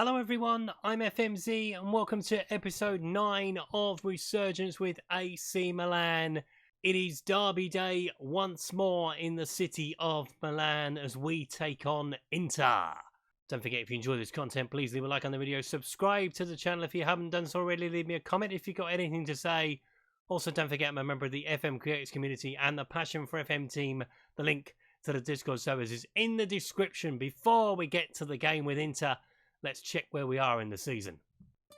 Hello everyone, I'm FMZ and welcome to episode 9 of Resurgence with AC Milan. It is Derby Day once more in the city of Milan as we take on Inter. Don't forget, if you enjoy this content, please leave a like on the video, subscribe to the channel if you haven't done so already, leave me a comment if you've got anything to say. Also, don't forget I'm a member of the FM Creators community and the Passion for FM team. The link to the Discord servers is in the description. Before we get to the game with Inter, let's check where we are in the season.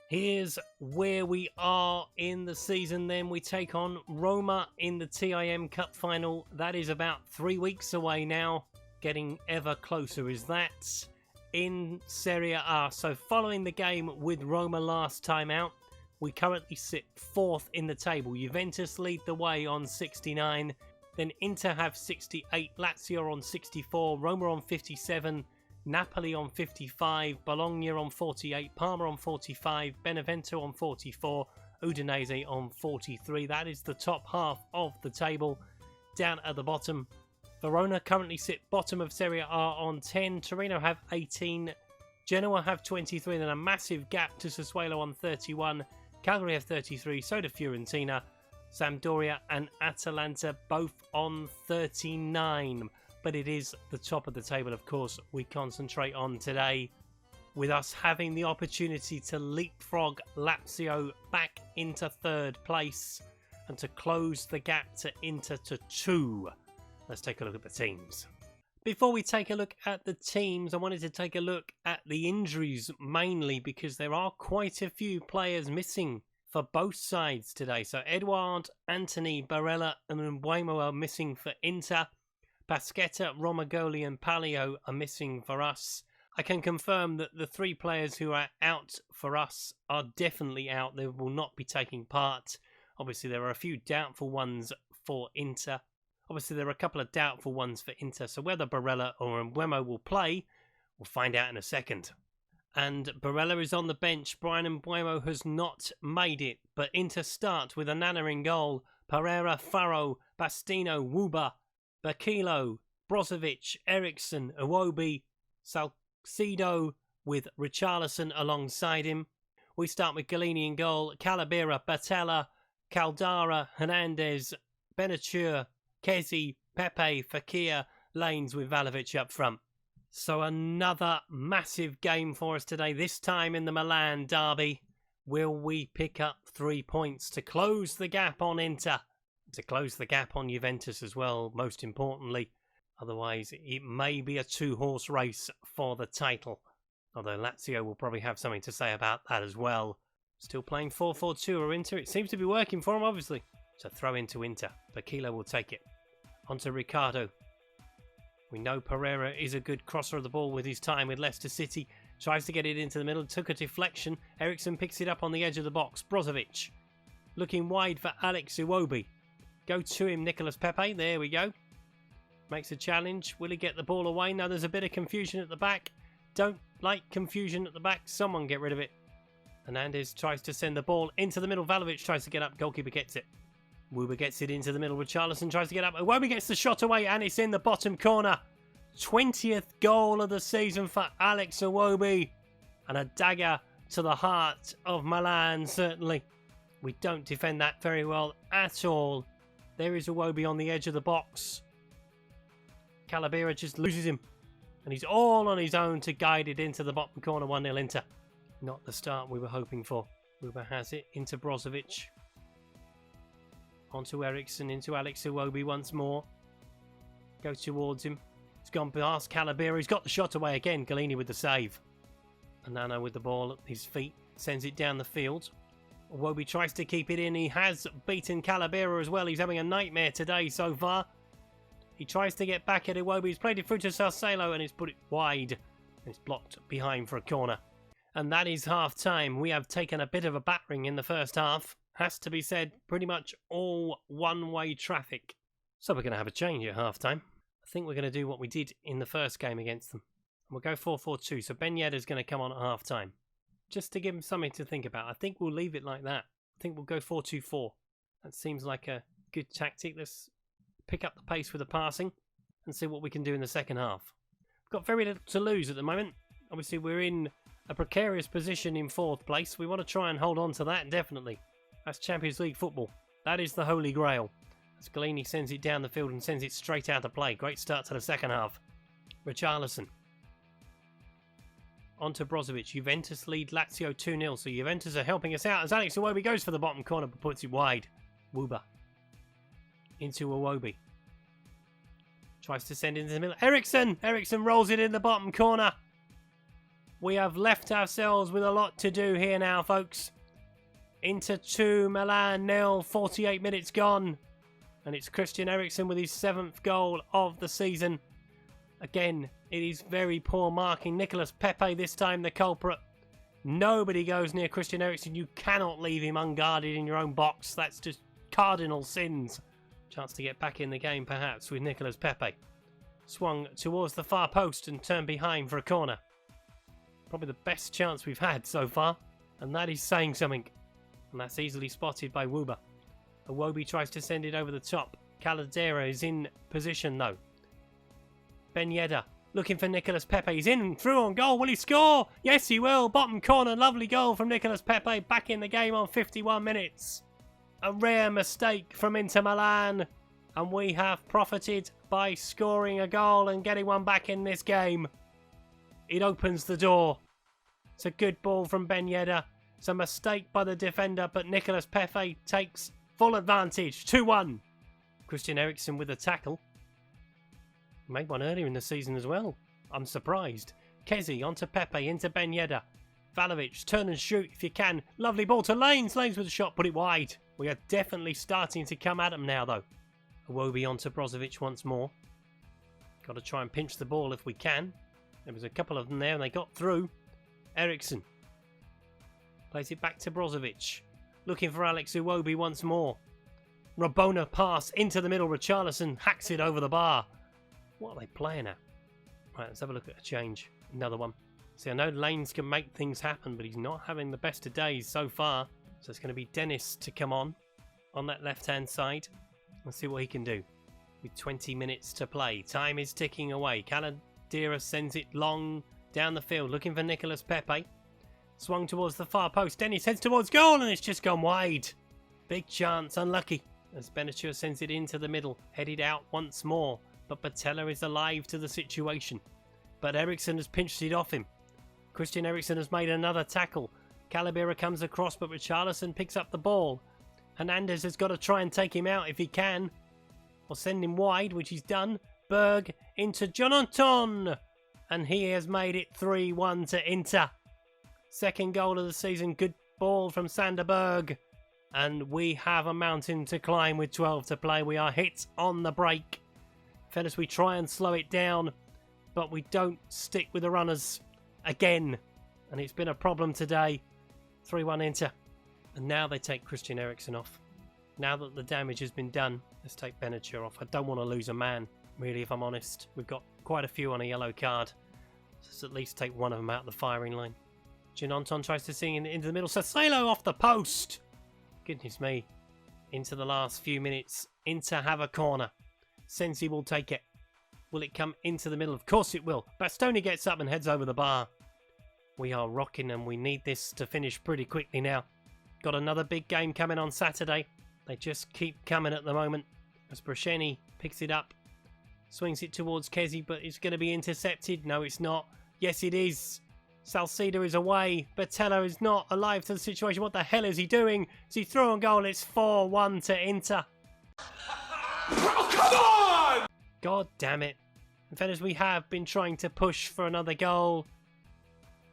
Here's where we are in the season then. We take on Roma in the TIM Cup final. That is about 3 weeks away now. Getting ever closer is that. In Serie A, so following the game with Roma last time out, we currently sit 4th in the table. Juventus lead the way on 69. Then Inter have 68, Lazio on 64, Roma on 57, Napoli on 55, Bologna on 48, Parma on 45, Benevento on 44, Udinese on 43. That is the top half of the table. Down at the bottom, Verona currently sit bottom of Serie A on 10, Torino have 18, Genoa have 23, then a massive gap to Sassuolo on 31, Cagliari have 33, so do Fiorentina, Sampdoria and Atalanta both on 39. But it is the top of the table, of course, we concentrate on today, with us having the opportunity to leapfrog Lazio back into 3rd place and to close the gap to Inter to 2. Let's take a look at the teams. Before we take a look at the teams, I wanted to take a look at the injuries mainly because there are quite a few players missing for both sides today. So Edouard, Anthony, Barella and Mbeumo are missing for Inter. Pasquetta, Romagoli and Palio are missing for us. I can confirm that the 3 players who are out for us are definitely out. They will not be taking part. Obviously, there are a few doubtful ones for Inter. Obviously, there are a couple of doubtful ones for Inter. So whether Barella or Mbeumo will play, we'll find out in a second. And Barella is on the bench. Brian Mbeumo has not made it. But Inter start with Onana in goal. Pereira, Faro, Bastino, Wuba, Bakilo, Brozovic, Eriksson, Iwobi, Salcido with Richarlison alongside him. We start with Galini in goal, Calabira, Batella, Caldara, Hernandez, Benature, Kezi, Pepe, Fakir, Lanes with Valovic up front. So another massive game for us today, this time in the Milan derby. Will we pick up 3 points to close the gap on Inter? To close the gap on Juventus as well, most importantly. Otherwise, it may be a 2-horse race for the title. Although Lazio will probably have something to say about that as well. Still playing 4-4-2 or Inter. It seems to be working for him, obviously. So throw into Inter. Bakilo will take it. Onto Ricardo. We know Pereira is a good crosser of the ball with his time with Leicester City. Tries to get it into the middle. Took a deflection. Eriksson picks it up on the edge of the box. Brozovic. Looking wide for Alex Iwobi. Go to him, Nicolas Pepe. There we go. Makes a challenge. Will he get the ball away? Now there's a bit of confusion at the back. Don't like confusion at the back. Someone get rid of it. Hernandez tries to send the ball into the middle. Valovic tries to get up. Goalkeeper gets it. Wuba gets it into the middle. Richarlison tries to get up. Iwobi gets the shot away and it's in the bottom corner. 20th goal of the season for Alex Iwobi. And a dagger to the heart of Milan, certainly. We don't defend that very well at all. There is Iwobi on the edge of the box. Calabira just loses him. And he's all on his own to guide it into the bottom corner. 1-0 Inter. Not the start we were hoping for. Wuba has it into Brozovic. Onto Eriksson, into Alex Iwobi once more. Go towards him. He's gone past Calabira. He's got the shot away again. Galini with the save. Onana with the ball at his feet. Sends it down the field. Iwobi tries to keep it in. He has beaten Calabira as well. He's having a nightmare today so far. He tries to get back at Iwobi. He's played it through to Salcido and he's put it wide. And it's blocked behind for a corner. And that is half time. We have taken a bit of a battering in the first half. Has to be said, pretty much all one-way traffic. So we're going to have a change at half time. I think we're going to do what we did in the first game against them. And we'll go 4-4-2. So Ben Yedder's going to come on at half time. Just to give him something to think about. I think we'll leave it like that. I think we'll go 4-2-4. That seems like a good tactic. Let's pick up the pace with the passing and see what we can do in the second half. We've got very little to lose at the moment. Obviously, we're in a precarious position in 4th place. We want to try and hold on to that, definitely. That's Champions League football. That is the holy grail. Scalini sends it down the field and sends it straight out to play. Great start to the second half. Richarlison. On to Brozovic. Juventus lead Lazio 2-0. So Juventus are helping us out as Alex Iwobi goes for the bottom corner but puts it wide. Wuba. Into Iwobi. Tries to send it into the middle. Eriksson! Eriksson rolls it in the bottom corner. We have left ourselves with a lot to do here now, folks. Inter 2, Milan 0, 48 minutes gone. And it's Christian Eriksen with his 7th goal of the season. Again, it is very poor marking. Nicolas Pepe this time the culprit. Nobody goes near Christian Eriksen. You cannot leave him unguarded in your own box. That's just cardinal sins. Chance to get back in the game perhaps with Nicolas Pepe. Swung towards the far post and turned behind for a corner. Probably the best chance we've had so far. And that is saying something. And that's easily spotted by Wuba. Iwobi tries to send it over the top. Caldera is in position though. Ben Yedder looking for Nicolas Pepe. He's in, through on goal. Will he score? Yes, he will. Bottom corner. Lovely goal from Nicolas Pepe. Back in the game on 51 minutes. A rare mistake from Inter Milan. And we have profited by scoring a goal and getting one back in this game. It opens the door. It's a good ball from Ben Yedder. It's a mistake by the defender, but Nicolas Pepe takes full advantage. 2-1. Christian Eriksen with a tackle. Made one earlier in the season as well. I'm surprised. Kezi onto Pepe, into Ben Yedder. Valovic, turn and shoot if you can. Lovely ball to Lanes. Lanes with a shot, put it wide. We are definitely starting to come at them now, though. Iwobi onto Brozovic once more. Got to try and pinch the ball if we can. There was a couple of them there and they got through. Eriksen. Plays it back to Brozovic. Looking for Alex Iwobi once more. Rabona pass into the middle. Richarlison hacks it over the bar. What are they playing at? Right, let's have a look at a change. Another one. See, I know Lanes can make things happen, but he's not having the best of days so far. So it's going to be Dennis to come on that left-hand side. Let's see what he can do. With 20 minutes to play. Time is ticking away. Caldera sends it long down the field, looking for Nicolas Pepe. Swung towards the far post. Dennis heads towards goal, and it's just gone wide. Big chance, unlucky. As Benacer sends it into the middle. Headed out once more. But Patella is alive to the situation. But Eriksen has pinched it off him. Christian Eriksen has made another tackle. Caldera comes across, but Richarlison picks up the ball. Hernandez has got to try and take him out if he can. Or send him wide, which he's done. Berg into Jonathan. And he has made it 3-1 to Inter. Second goal of the season. Good ball from Sander Berg. And we have a mountain to climb with 12 to play. We are hit on the break. Fellas, we try and slow it down, but we don't stick with the runners again. And it's been a problem today. 3-1 Inter. And now they take Christian Eriksen off. Now that the damage has been done, let's take Benacer off. I don't want to lose a man, really, if I'm honest. We've got quite a few on a yellow card. Let's at least take one of them out of the firing line. Ginonton tries to sing into the middle. Sasalo off the post. Goodness me. Into the last few minutes. Inter have a corner. Sensi will take it. Will it come into the middle? Of course it will. Bastoni gets up and heads over the bar. We are rocking and we need this to finish pretty quickly now. Got another big game coming on Saturday. They just keep coming at the moment. As Brasheni picks it up. Swings it towards Kezi, but it's going to be intercepted. No, it's not. Yes, it is. Salcido is away. Bertello is not alive to the situation. What the hell is he doing? Is he through on goal? It's 4-1 to Inter. Oh, come on! God damn it. In fairness, we have been trying to push for another goal.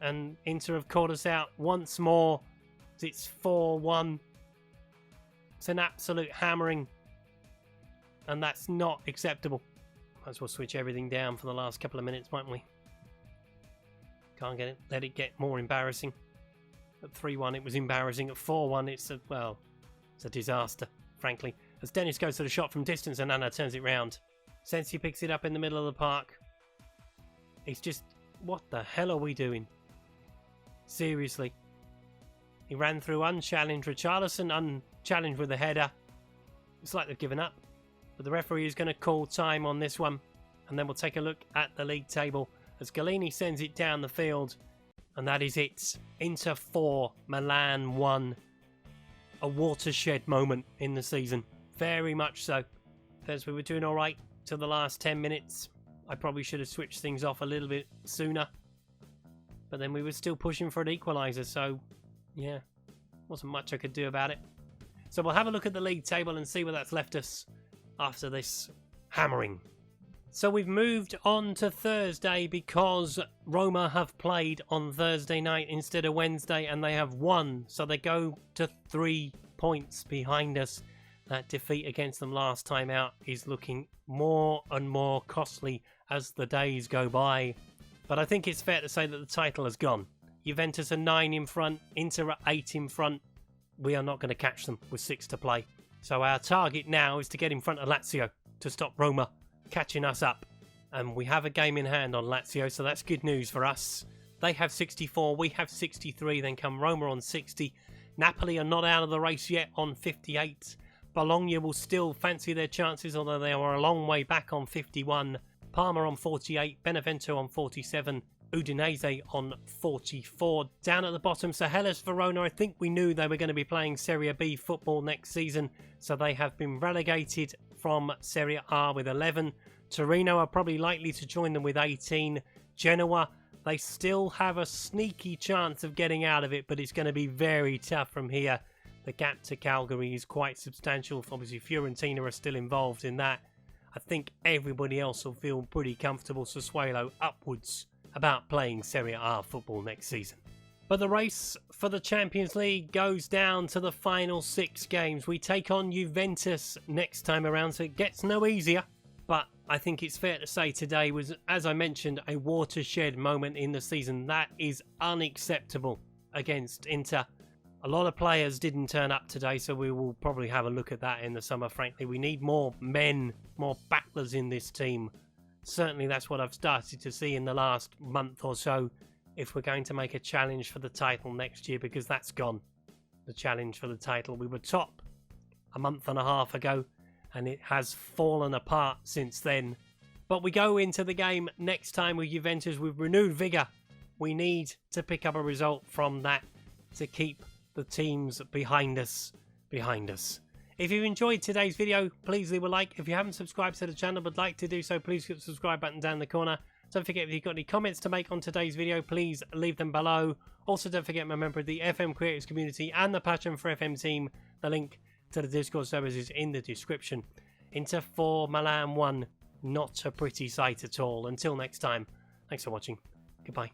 And Inter have caught us out once more. It's 4-1. It's an absolute hammering. And that's not acceptable. Might as well switch everything down for the last couple of minutes, mightn't we? Can't get it. Let it get more embarrassing. At 3-1 it was embarrassing. At 4-1 it's a disaster, frankly. As Dennis goes to the shot from distance and Anna turns it round. Sensi picks it up in the middle of the park. It's just, what the hell are we doing? Seriously. He ran through unchallenged. Richarlison unchallenged with a header. It's like they've given up. But the referee is going to call time on this one. And then we'll take a look at the league table. As Galini sends it down the field. And that is it. Inter 4, Milan 1. A watershed moment in the season. Very much so. As we were doing all right till the last 10 minutes. I probably should have switched things off a little bit sooner. But then we were still pushing for an equaliser. So, yeah, wasn't much I could do about it. So we'll have a look at the league table and see where that's left us after this hammering. So we've moved on to Thursday because Roma have played on Thursday night instead of Wednesday, and they have won. So they go to 3 points behind us. That defeat against them last time out is looking more and more costly as the days go by. But I think it's fair to say that the title has gone. Juventus are 9 in front, Inter are 8 in front. We are not going to catch them with 6 to play. So our target now is to get in front of Lazio to stop Roma catching us up. And we have a game in hand on Lazio, so that's good news for us. They have 64, we have 63, then come Roma on 60. Napoli are not out of the race yet on 58. Bologna will still fancy their chances, although they are a long way back on 51. Parma on 48, Benevento on 47, Udinese on 44. Down at the bottom, so Hellas Verona, I think we knew they were going to be playing Serie B football next season, so they have been relegated from Serie A with 11. Torino are probably likely to join them with 18. Genoa, they still have a sneaky chance of getting out of it, but it's going to be very tough from here. The gap to Cagliari is quite substantial. Obviously, Fiorentina are still involved in that. I think everybody else will feel pretty comfortable, Sassuolo upwards, about playing Serie A football next season. But the race for the Champions League goes down to the final 6 games. We take on Juventus next time around, so it gets no easier. But I think it's fair to say today was, as I mentioned, a watershed moment in the season. That is unacceptable against Inter. A lot of players didn't turn up today, so we will probably have a look at that in the summer, frankly. We need more men, more battlers in this team. Certainly that's what I've started to see in the last month or so, if we're going to make a challenge for the title next year, because that's gone. The challenge for the title. We were top a month and a half ago, and it has fallen apart since then. But we go into the game next time with Juventus with renewed vigour. We need to pick up a result from that to keep the teams behind us. If you've enjoyed today's video, please leave a like. If you haven't subscribed to the channel but like to do so, please hit the subscribe button down the corner. Don't forget, if you've got any comments to make on today's video, please leave them below. Also, don't forget, I'm a member of the FM Creators community and the Passion for FM team. The link to the Discord servers is in the description. Inter 4, Milan 1. Not a pretty sight at all. Until next time, thanks for watching. Goodbye.